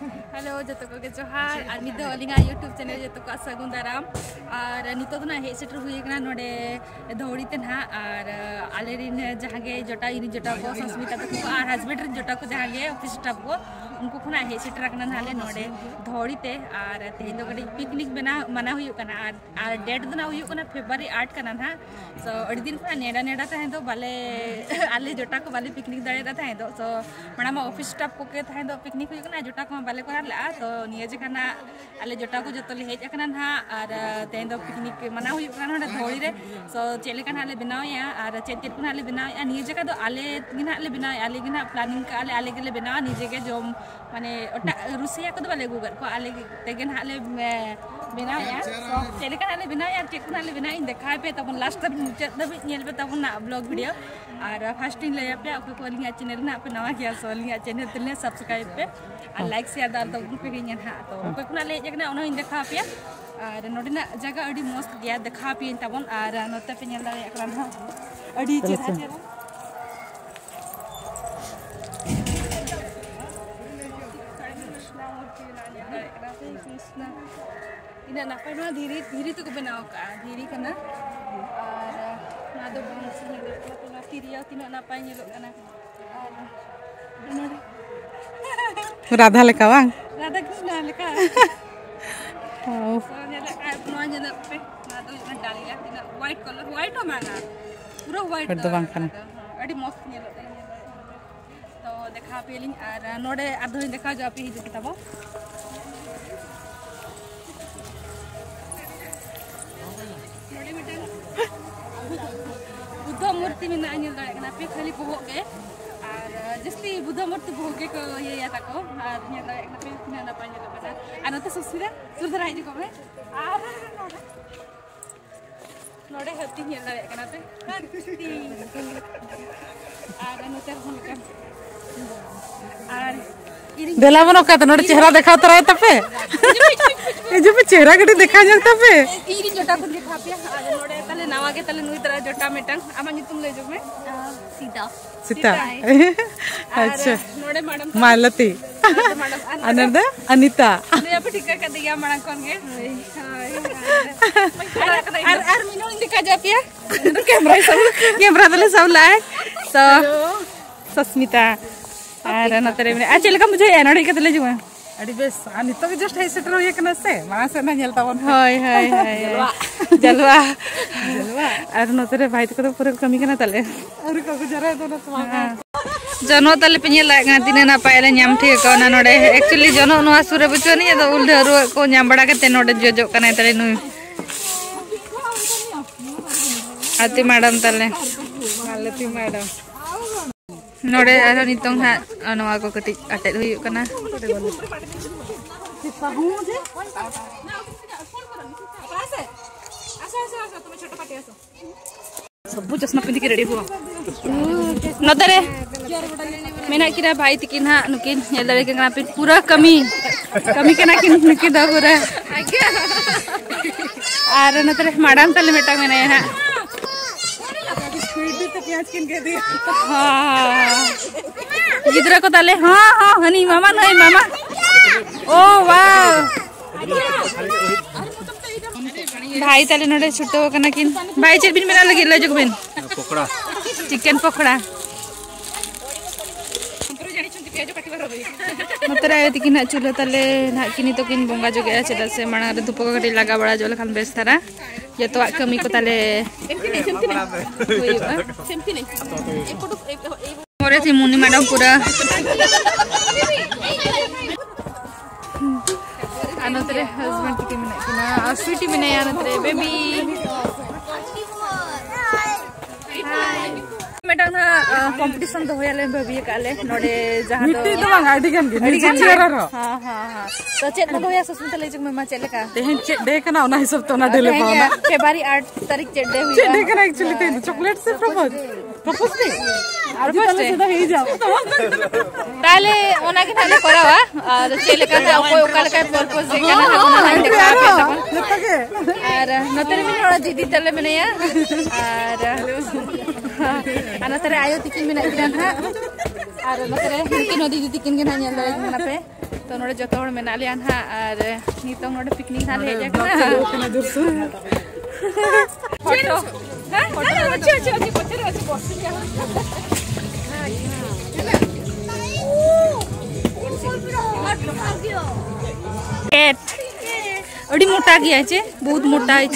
Hello जतो को जोहार और निदो अलिंगा यूट्यूब चैनल जतो को सगुन दाराम और नितो तो ना हे सेटर हुई कना नोडे धौड़ी ते ना और आलेरिन जहागे जोटा इनी जोटा को संस्मिता तो और हस्बैंड रे जोटा को जहागे ऑफिस स्टाफ को उनको खुना हे सेटर कना नाले नोडे धौड़ी ते और तेहिन दो गडी पिकनिक बना मना हुई कना और डेट दो ना हुई कना फेब्रुआरी 8 कना ना सो अडी दिन खुना नेडा नेडा ताहे दो बाले आले जोटा को बाले पिकनिक दाड़े दा ताहे दो सो मणामा ऑफिस स्टाफ को के ताहे दो पिकनिक हुई कना जोटा को बाले को तो निये जखाना आले जोटा को जो ले हेज अकना ना और तेन दो पिकनिक मना हुई कना ना धौड़ी रे सो चेले कना आले बनाया और चेते को आले बनाया निये जका दो आले गिना आले बनाया आले गिना प्लानिंग का आले गेले बनाया निजे के जो माने ओटा रुसिया को दो बाले गुगर को आले तेगन आले बनाया सो चेले कना आले बनाया चेक को आले बनाया देखा पे तब लास्ट तक मुचे तब नेल पे तब ना ब्लॉग वीडियो और फर्स्ट इन ले पे आपको को लिंक चैनल ना पे नवा किया सो लिंक चैनल तले सब्सक्राइब पे और लाइक शेयर दाल तो उनको पे हाँ तो उनको कुना ले जगना उन्होंने देखा पे और नोडिना जगह अड़ी मस्त गया देखा पे तबन और नोते पे नेल दाले एकरान हा अड़ी चेहरा चेहरा Krishna ina napai no dhiri tu ko banao ka dhiri kana और ना दो बांस निलो तो ना तिरिया तिनो नापाय निलो kana और राधा लेका बांग राधा कृष्ण लेका ओ सोने लेका नोआ जन पे ना दो डाली ला तिना व्हाइट कलर व्हाइट हो माना पूरा व्हाइट दो बांग kana अडी मस्त निलो तो देखा पेलिंग और नोडे आधो देखा जो पे हिजु किताबो बुद्ध मूर्ति में ना निल दाड़े कना पे खाली बोहो के और जस्ती बुद्ध मूर्ति बोहो के को ये या ताको और निल दाड़े कना पे ना ना पानी लबना और नते सुसुरा सुरदरा हिजु को में और नोडे हत्ती निल दाड़े कना पे हत्ती और नते हम का और देला बनो का तो नोडे चेहरा देखा तो रहे तपे ए जो पे चेहरा कटी देखा जल तपे इरी जोटा को देखा पे और नोडे तले नावा के तले नुई तरह जोटा मेटंग आमा तुम ले जो में सीता सीता अच्छा नोडे मैडम मालती अनंद अनीता ने पे ठीक कर दिया मणा कोन के और मिनो दिखा जा पिया कैमरा तले सब लाए तो सस्मिता और नतरे में अच्छा लगा मुझे एनडी के तले जो है अड़ी बेस अनीता के जस्ट है सेटर होय कना से मां से ना नेलता बन हाय हाय हाय जलवा और नतरे भाई को तो पूरा कमी कना तले और को जरा तो ना जनो तले पिने लागा दिने ना पायले ᱧᱟᱢ ठीक को ना नोडे एक्चुअली जनो नोआ सुरे बुचोनी तो उल धरो को ᱧᱟᱢ बड़ा के नोडे जोजो कना तले नुई आती मैडम तले मालती मैडम नोडे आरो नितों हा नोआ को कटी अटेट हुई कना सब चश्मा पिंदी के रेडी हुआ नतरे मेना किरा भाई तिकिन हा नुकिन नेलरे के पे पूरा कमी के ना किन नुकी दा पूरा और नतरे मैडम तले मेटा मेने हा हाँ गिद्रा को ताले हाँ हाँ हनी मामा नहीं मामा ओ वाह भाई ताले नोडे छुट्टो कना किन भाई चेर बिन मेरा लगी ले जग बिन पकोड़ा चिकन पकोड़ा मतरा आयो तिकिन ना चुलो ताले ना किनी तो किन बोंगा जोगे चेदा से माणा रे धुपो गडी लगा बड़ा जोले खान बेस तारा जतो कमी को ताले मोरे थी मुनी मैडम पूरा आनतरे हस्बैंड की मिने किना स्वीटी मिने आनतरे बेबी मैडम ना कंपटीशन तो होयाले बेबी काले नोडे जहां तो मिट्टी तो गाड़ी गन चेहरा रो हां हां हां तो चेत तो होया ससुंता ले जग में चेले का देहन चेत दे कना ओना हिसाब तो ना देले पावना फेब्रुआरी 8 तारीख चेत दे हुई चेत दे कना एक्चुअली ते चॉकलेट से प्रपोज दे और पहले से तो ही जाओ ताले ओना के थाले करावा और चेले का कोई ओकाल का पर्पस दे कना ओना लाइन देखा पे और नतरे में थोड़ा दीदी तले में या और अनतरे आयो तिकिन में ना और नोते दीदी तिकिन के ना पे तो नोड़े जो मेना लिया ना और नितो नोड़े पिकनिक ना ले जाके फोटो अड़ी मोटा गया है बहुत मोटा है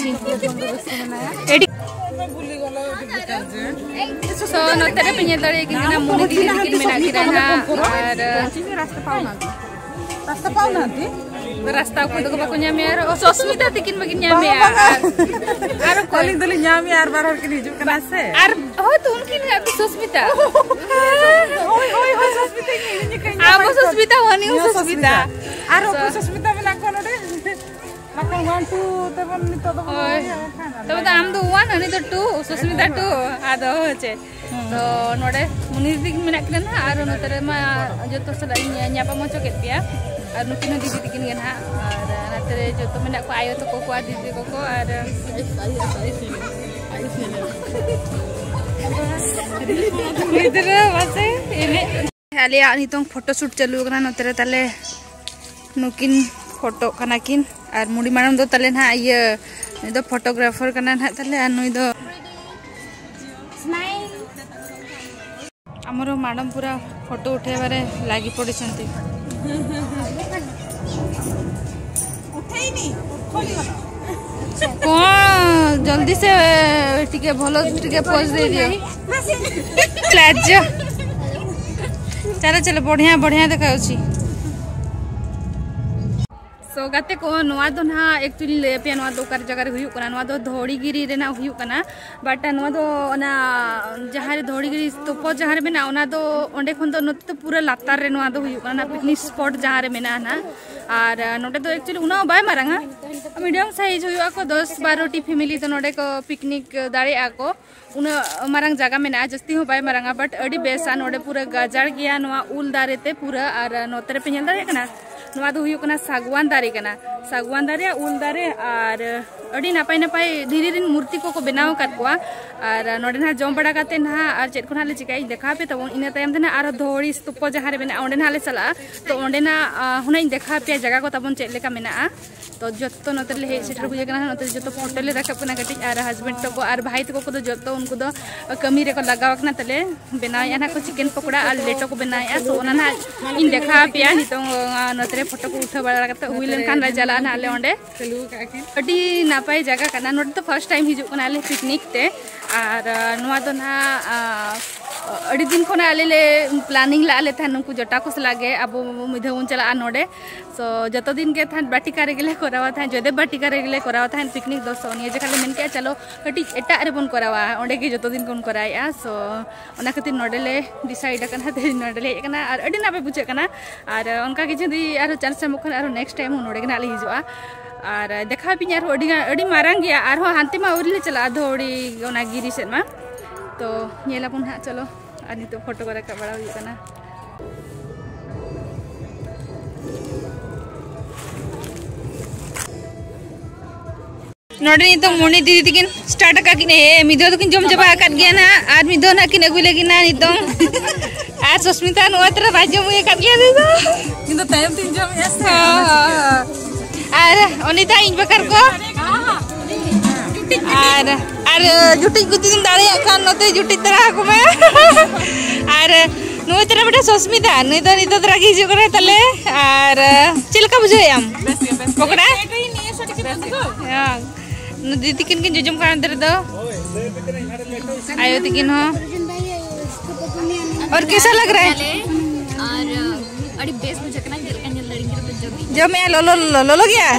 सो नोते पे दड़े कि ना मुनी दीदी तिकिन मेना कि ना और रास्ता पाउना दी रास्ता को तो बाको न्यामे यार सस्मिता तिकिन बगिन न्यामे यार आरो कॉलिंग दली न्यामे यार बार के हिजु कना से आर हो तुम कि ना सस्मिता ओय सस्मिता के आबो सस्मिता होनी सस्मिता आरो सस्मिता में नाको नडे नाको 1 2 तबन नितो तो तब तो आम दो 1 अनि तो 2 सस्मिता 2 आदो होचे तो नोडे मुनि तिकिन मेना कि ना आरो नोतरे मा जो तो सला न्यापा मचो के पिया और नुकिन दीदी तिकिन के ना और नतरे जो तो मेना को आयो तो को दीदी को और इधर वासे एने खाली नितों फोटो शूट चालू कना नतरे ताले नुकिन फोटो कना किन और मुडी मानम दो ताले ना ये दो फोटोग्राफर कना ना ताले नुई दो स्माइल हमरो मैडम पूरा फोटो उठेबारे लागी पड़ी छंती कौन जल्दी से टिके भलो टिके पोज दे दियो लाज चलो चलो बढ़िया बढ़िया देखाउची सो गाते को नवा दो ना एक्चुअली ले पे नवा दो कर जगह हुयु कना नवा दो धोड़ीगिरी रे ना हुयु कना बट नवा दो ना जहां धोड़ीगिरी स्तूप जहां रे मेना ओना दो ओंडे खन दो नते तो पूरा लातार रे नवा दो हुयु कना पिकनिक स्पॉट जहां रे मेना ना और नोटे तो एक्चुअली उना बाय मारंगा मीडियम साइज हुयु को 10 12 टी फैमिली तो नोडे को पिकनिक दाड़े आको उना मारंग जगह मेना जस्ती हो बाय मारंगा बट अडी बेसा नोडे पूरा गाजर गया नवा उल दारे ते पूरा और नोतरे पे नेल दारे कना नवा दो हुयु कना सागवान दारे कना सागवान दारे उल दारे और अड़ी नापाय नापाय धीरे दिन मूर्ति को बनाव कर कोआ और नोडे ना जम बड़ा काते ना और चेत कोना ले चिकाई देखा पे तब इन तायम देना और धोड़ी स्तूप जहां रे मेना ओंडे ना ले चला तो ओंडे ना हुना देखा पे जगह को तबन चेत लेका मेना तो जत्तो नोते ले हे सेटर बुझे कना नोते जत्तो फोटो ले रखा कना कटी और हस्बैंड तो को और भाई तो को जत्तो उनको दो कमी रे को लगाव कना तले बनाया ना को चिकन पकोड़ा और लेटो को बनाया तो ओना ना इन देखा पे नितो नोते फोटो को उठा बड़ा करते हुइलन खान रा जाला ना ले ओंडे अडी नापाय जगह कना नोट तो फर्स्ट टाइम हिजु कना ले पिकनिक ते और नोआ दो ना अड़ी दिन को आले प्लानिंग लाले था नुकु जटा को लागे अब मिधुन चला नोडे सो जतो दिन के था बाटिका रेगले करावा था जदे बाटिका रेगले करावा था पिकनिक दोस्तों निये जे खाली मेन के चलो कटी एटा रे बन करावा ओंडे के जतो दिन कोन कराया सो ओना खातिर नोडे ले डिसाइड कना ते नोडे ले कना और अड़ी ना पे बुझे कना और उनका के जदी आरो चांस मखन आरो नेक्स्ट टाइम नोडे के ना ले हिजुआ और देखा भी यार अड़ी मारंग गया और हांती मा उरले चला धोड़ी ओना गिरी से मा तो येला पुन हा चलो अनि तो फोटो को रखा बड़ा हुई कना नोडे तो मोनी दीदी तिकिन स्टार्ट का किने मिदो तो किन जम जबा कर गया ना और मिदो ना किने गुले किना नितो आ सुस्मिता नोतरा बाजो मुए कर गया दे किंतु टाइम तीन जम ऐसे अरे अनिता इन बकर को अरे जुटी गुती दिन दाड़े खान नते जुटी तरह को मैं अरे नुई तरह बेटा सुस्मिता नुई तो तरह की जो करे तले और चिलका बुझे हम पकड़ा हां दीदी किन किन जुजुम खान दे दो आयो तिकिन हो और कैसा लग रहा है और अड़ी बेस मुझे कना जो मैं लो गया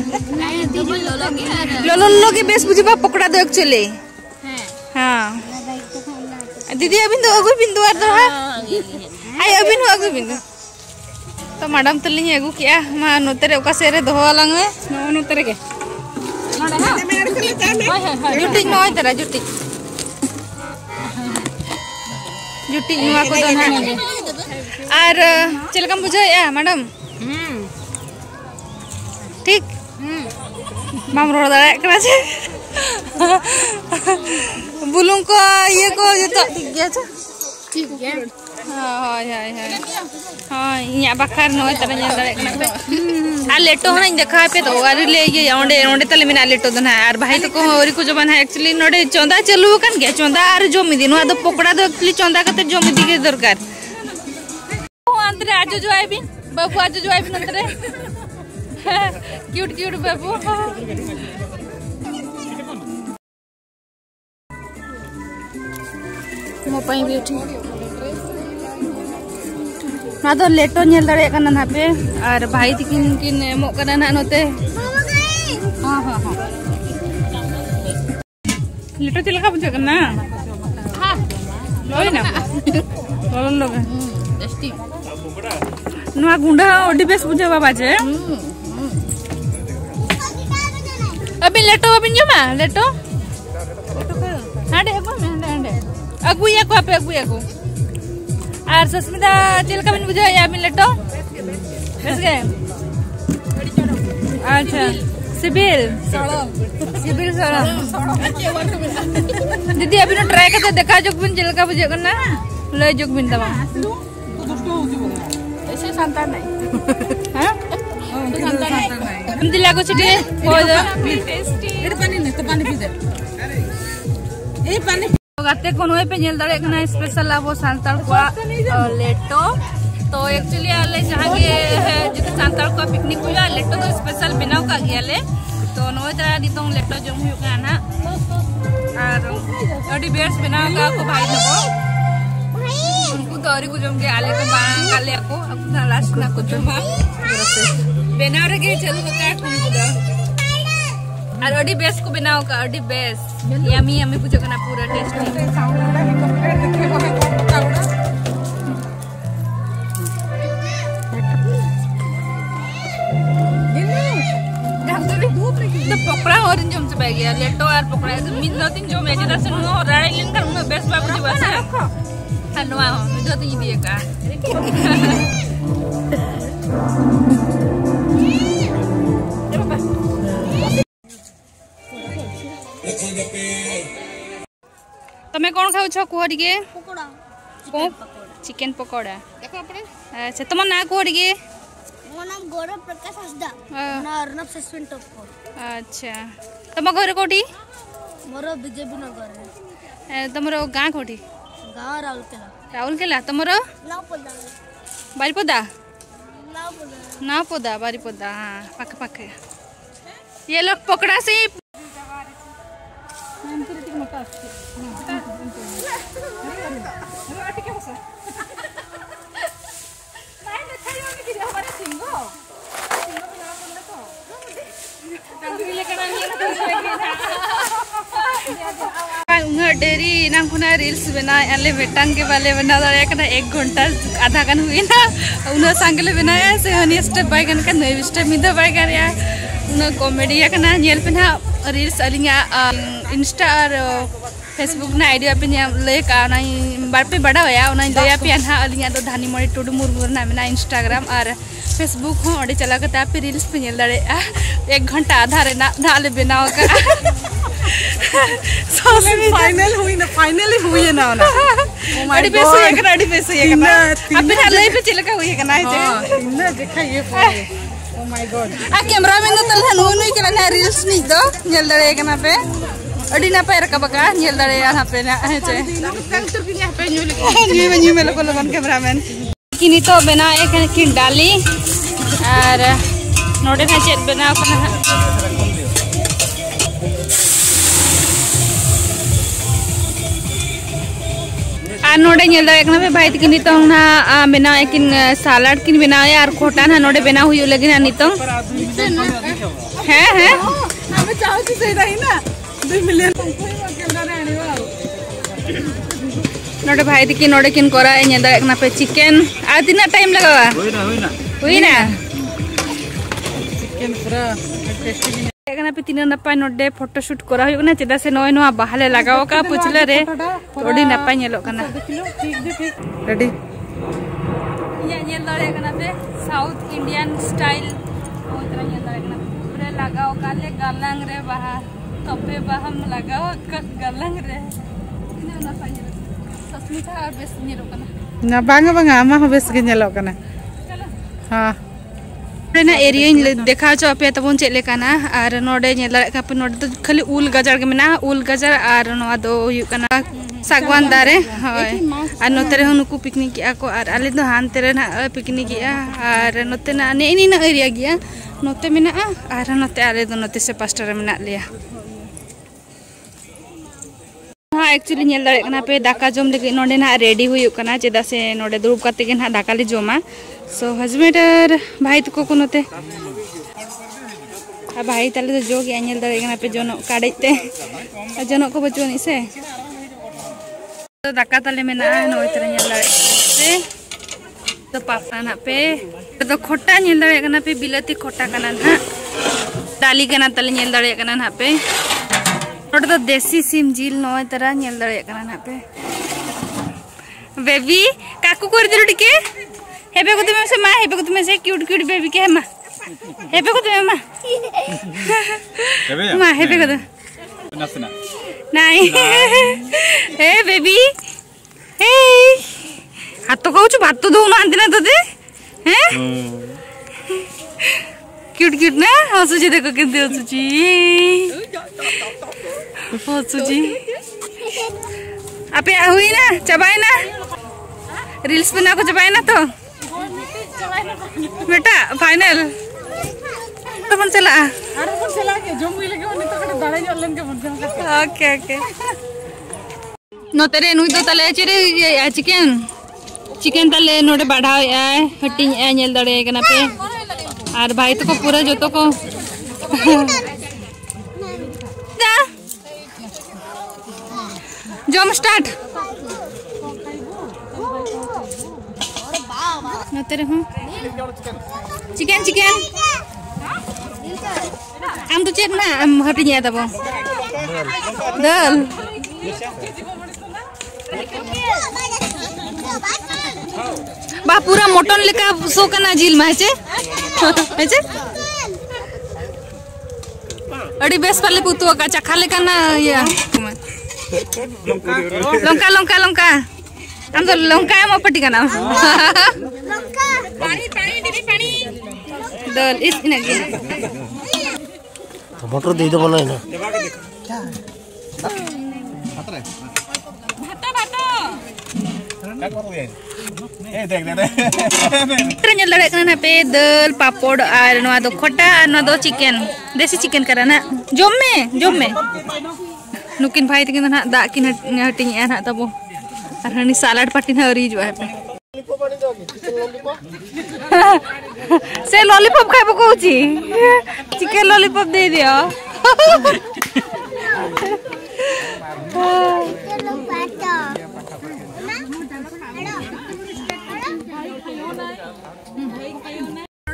लो के बेस बुझबा पकड़ा दो एक्चुअली हां दीदी अबिन तो अगु बिंदु आर दो आई अबिन हो अगु बिंदु तो मैडम तलिኝ अगु किया मा नोतरे ओका सेरे दोहो लांग में नोतरे के जुटी नय तरा जुटी नुआ को दो ना और चलकम बुझाया मैडम ठीक माम रोड दाड़ा करा छे बुलुंग को ये को जतो ठीक गया हाय हाय हाय हां इया बखार नय तने नेल दाड़े कना पे आ लेटो हना देखा पे तो आर ले ये ओंडे ओंडे तले मिना लेटो दना आर भाई तो को औरी को जबान है एक्चुअली नोडे चंदा चालू कन गया चंदा आर जोमी दिनो आदो पकोड़ा दो एक्चुअली चंदा कते जोमी दिगे दरकार अंतरे आज जो आइ भी बाबू आज जो आइ भी अंतरे क्यूट क्यूट बाबू मो पई बेठी ना तो लेटो नेल दाड़े कना ना पे और भाई तिकिन किन एमो कना ना नोते हां हां हां लेटो चिलका बुझे कना हां लोई ना लोन लोग टेस्टी नुआ गुंडा ओडी बेस बुझे बाबा जे अभी लेटो अभी जमा लेटो हाडे को में हाडे अगुया को पे अगुया को आर सस्मिता चिलका बिन बुझे या बिन लेटो बस गए अच्छा सिबिल सड़म दीदी अभी न ट्राई करके देखा जोग बिन चिलका बुझे करना ले जोग बिन दवा ऐसे संता नहीं हां संता नहीं हम दिला को छिटे हो दो टेस्टी इधर पानी नहीं तो पानी पी दे ए पानी गाते कोनो पे नेल दाड़े कना स्पेशल आबो सांताल को लेटो तो एक्चुअली आले जहां के जिते सांताल को पिकनिक हुआ लेटो तो स्पेशल बनाव का गयाले तो नोय तरा दितों लेटो जम हुआ काना और अडी बेस बनाव का को भाई दबो उनको तो औरी को जम के आले को बांग आले को अब लास्ट ना को जमा बनाव रे के चलो का कुनको दा और अडी बेस को बनाओ का अडी बेस यमी यमी पूछो करना पूरा टेस्टी तो पकड़ा और जम से बैग गया लेटो और पकड़ा मिन नथिंग जो मेजर से नो राई लिन कर नो बेस बाबू जी बस हनवा हो जो तो ये दिए का तमे कोन खाउ छ कोहडी के पकोड़ा चिकन पकोड़ा देखो अपने अच्छा तुम ना कोहडी के मो नाम गौरव प्रकाश हसदा ना अर्णव सस्पेंट टॉप अच्छा तुम घर कोठी मोरो बीजेपी नगर है तुमरो गां कोठी गां राउरकेला तुमरो बारिपदा बारिपदा हां पाक पाक ये लोग पकड़ा से डेरी नाखुना रील्स बना आले बेटांग के वाले बना दाड़े कना 1 घंटा आधा गन हुई ना उना सांगले बनाया से हनी स्टेप बाय गन का नई स्टेप मिदा बाय कर या उना कॉमेडी या कना नेल पे ना रील्स अलिंगा इंस्टा और फेसबुक ना आईडी पे ले का ना बार पे बड़ा होया उना दया पे ना अलिंगा तो धानी मणि टुडू मुरमुर ना में इंस्टाग्राम और फेसबुक हो ओडे चला के पे रील्स पे नेल दाड़े 1 घंटा आधा रे ना धाले बनाओ का फाइनली हुई है ना अड़ी बेस ये कना अब पे ले पे चिलका हुई है कना इन्ना देखा ये ओ माय गॉड आ कैमरामैन तो तल नो नुई के ना रील्स नहीं दो नेल दाड़े कना पे अड़ी ना पे रका बका नेल दाड़े यहां पे ना है न्यू में लोग लगन कैमरामैन किनी तो बना एक किन डाली और नोडे ना चेक बना कना नोडे नेल दाड़े कना पे भाई तिकिन नितों ना बना एकिन सलाड किन बनाया और खोटा ना नोडे बना हुई लगी ना नितों है हमें चाहो तो सही रही ना 2 मिलियन नोडे भाई तिकिन नोडे किन कोरा नेल दाड़े कना पे चिकन आ तिना टाइम लगावा हुई ना चिकन पूरा टेस्टी एकना पे तीन नपाय नोडे फोटोशूट करा हुई ना चेदा से नय नवा बहाले लगाओ का पुछले रे ओडी नपाय नेलो कना रेडी या नेल दाड़े कना पे साउथ इंडियन स्टाइल ओतरा नेल दाड़े कना पूरे लगाओ काले गलंग रे बाहा तपे बाहम लगाओ गलंग रे इने नपाय नेलो सस्मिता बेस नेलो कना ना बांगा बांगा आमा हो बेस के नेलो कना हां ना एरिया देखा चो पे तबन चेक लेकाना और नोडे नेल दाड़े का पे नोडे तो खाली उल गजार के मेना उल गजार और नोआ दो हुयु कना सागवान दारे होय और नोते रे नुकु पिकनिक किया को और आले दो हानते रे ना पिकनिक किया और नोते ना ने इनी ना एरिया गिया नोते मेना और नोते आले दो नोते से पास्टर मेना लिया हाँ एक्चुअली नेल दाड़े कना पे दाका जम लगे नोडे ना रेडी हुयु कना चेदा से नोडे दुरुब काते के ना दाका ले जमा सो हस्बैंड और भाई तको को नोते आ भाई ताले तो जो गया नेल दाड़े कना पे जोनो काडेते जोनो को बचुनी से तो दाका ताले मेना नोय तरे नेल दाड़े से तो पापा ना पे तो खोटा नेल दाड़े कना पे बिलाती खोटा कना ना दाली कना ताले नेल दाड़े कना ना पे नोटे तो देसी सिम जील नोय तरह नेल दाड़े कना ना पे बेबी काकू कर दिलो टिके हेबे को तुमे से मा हेबे को तुमे से क्यूट क्यूट बेबी के मा हेबे को तुमे मा मा हेबे को नसना नहीं ए बेबी ए हाथ तो कहू भात तो दो ना आंदी ना तोते हैं क्यूट क्यूट ना हसुची देखो केते हसुची हसुची आपे हुई ना चबाए ना रील्स बना को चबाए ना तो बेटा फाइनल तो मन चला के जो मुई लगे ओने तो कटे दाड़े जलन के मन ओके ओके नोते रे नुई दो तले चिरे चिकन चिकन तले नोडे बढ़ाव आय हटिंग आय नेल दाड़े कना पे और भाई तो को पूरा जो तो को जम स्टार्ट नोते रे हूं चिकन चिकन आम तो चेक ना आम हटिंग आय तबो दल बा पूरा मटन लेका सो कना जिल मा हेचे हेचे अड़ी बेस पाले पुतु का चखा लेका ना या लंका लंका लंका हम तो लंका म पटी का नाम लंका पानी पानी दीदी पानी दल इस इनगे टमाटर दे दो बनाए ना भातो भातो ए देख दे नेल दाड़े कना पे दल पापड़ और नोआ दो खोटा और नोआ दो चिकन देसी चिकन करा ना जम में नुकिन भाई तकिन ना दा किन हटिंग आ ना तबो और हनी सलाड पार्टी ना हरी जो है से लॉलीपॉप खाइबो कहूची चिकन लॉलीपॉप दे दियो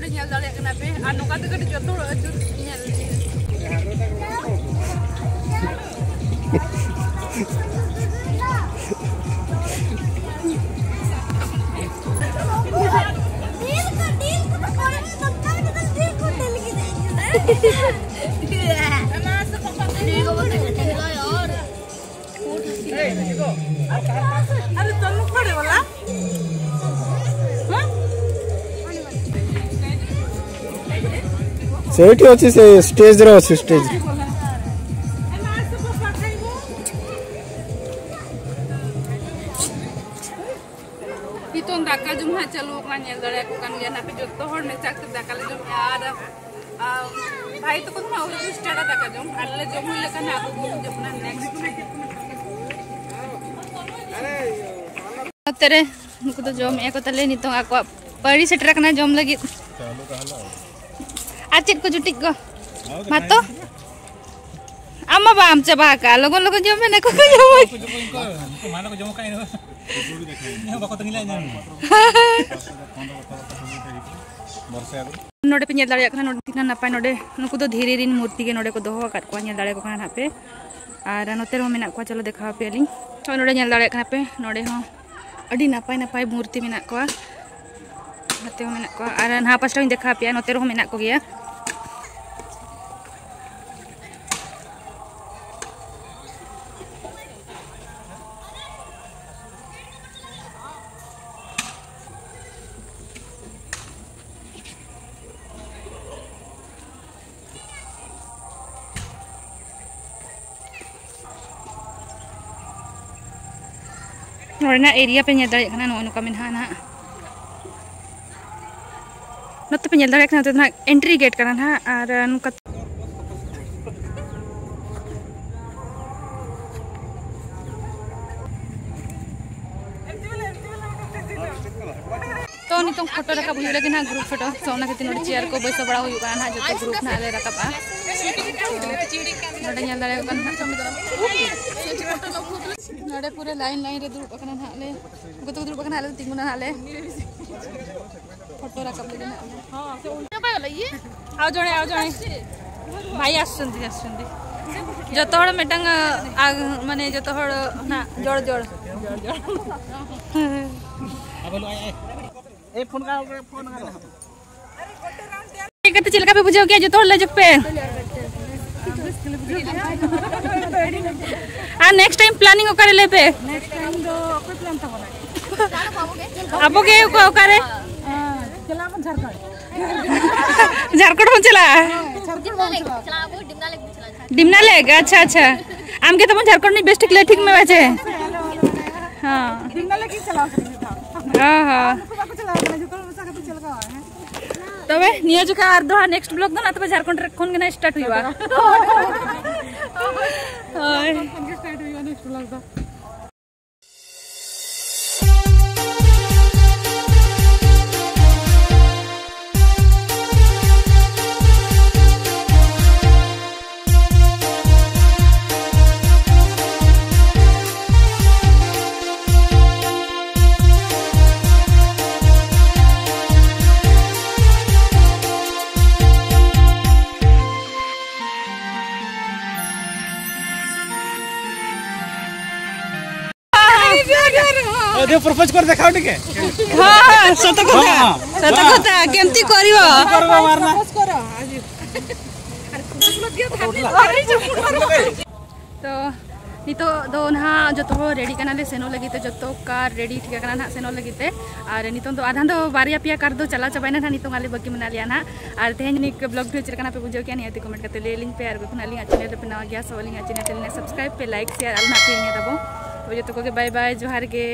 नेल दाड़े कना पे आ नोका तो कटे जतो अचुर नेल अरे तुम खड़े वाला सेठी अछि से स्टेज रे अछि स्टेज तो दाका जुम हा चलो का नेल दाड़े को कान गया ना पे जतो हर ने चाक दाका ले जुम यार भाई तो कुछ ना और स्टार्ट दाका जुम आले जुम ले का ना को जपना नेक्स्ट तेरे नुको तो जम एको तले नितो आको पड़ी सेटर कना जम लगी आचित को जुटिक गो मातो आमा बाम चबा का लगन लगन जम ने को जम मानो को जम काई न बाको तंगिला नोडे पे नेल दाड़े कना नोडे तिना नापाय नोडे नुको तो धीरे रिन मूर्ति के नोडे को दोहो काट को नेल दाड़े को कना पे और नोते रो मेना को चलो देखा पे अली तो नोडे नेल दाड़े कना पे नोडे हो अडी नापाय नापाय मूर्ति मेना को नोते हो मेना को और ना पास्टा देखा पे नोते रो मेना को गया नोड़ना एरिया पे नेल दाड़े खाना नोका मेना ना नोते पे नेल दाड़े खाना तो ना एंट्री गेट करना ना और नुका तो नितों फोटो रखा हुई लगे ना ग्रुप फोटो सोना के तीनों चेयर को बैसा बड़ा हुई ना जो ग्रुप ना ले रखा पा नोड़े नेल दाड़े का नोड़े पूरे लाइन लाइन रे दुरुब कना हाले गुतो दुरुब कना हाले तिंगुना हाले फोटो रखा ले ना हां से उल्टा पाय लइए आओ जणे भाई आसुंदी जतो हड़ मेटंग माने जतो हड़ ना जोड़ ए फोन का कते चिलका पे बुझाओ क्या जतो हड़ ले जक पे नेक्स्ट टाइम प्लानिंग करे ले पे नेक्स्ट टाइम दो कोई प्लान था बना आपो के को करे चला अपन झारखंड में चला डिमना लेग अच्छा आम के तो झारखंड में बेस्ट क्लियर ठीक में बाजे हां डिमना लेग चला हां तबे निया जो का अर्धो नेक्स्ट ब्लॉग ना तबे झारखंड रे कोन गना स्टार्ट हुईबा हाय स्टार्ट हुईबा नेक्स्ट ब्लॉग दा दे प्रपोज कर देखाओ टिके हां सत कथा केमती करिवो करबो मारना तो नितो दो ना जतो रेडी कना ले सेनो लगी तो जतो कार रेडी ठीक कना ना सेनो लगी ते और नितो तो आधा दो बारिया पिया कार दो चला चबाइना ना नितो गाले बकी मना लिया ना और तेहन निक ब्लॉग भिडियो चरकना पे बुझो क्या नियति कमेंट करते ले लिंक पे और गुना लिंक चैनल पे ना गया सवालिंग चैनल सब्सक्राइब पे लाइक शेयर और ना पे दबो तो जतो को बाय बाय जोहार के।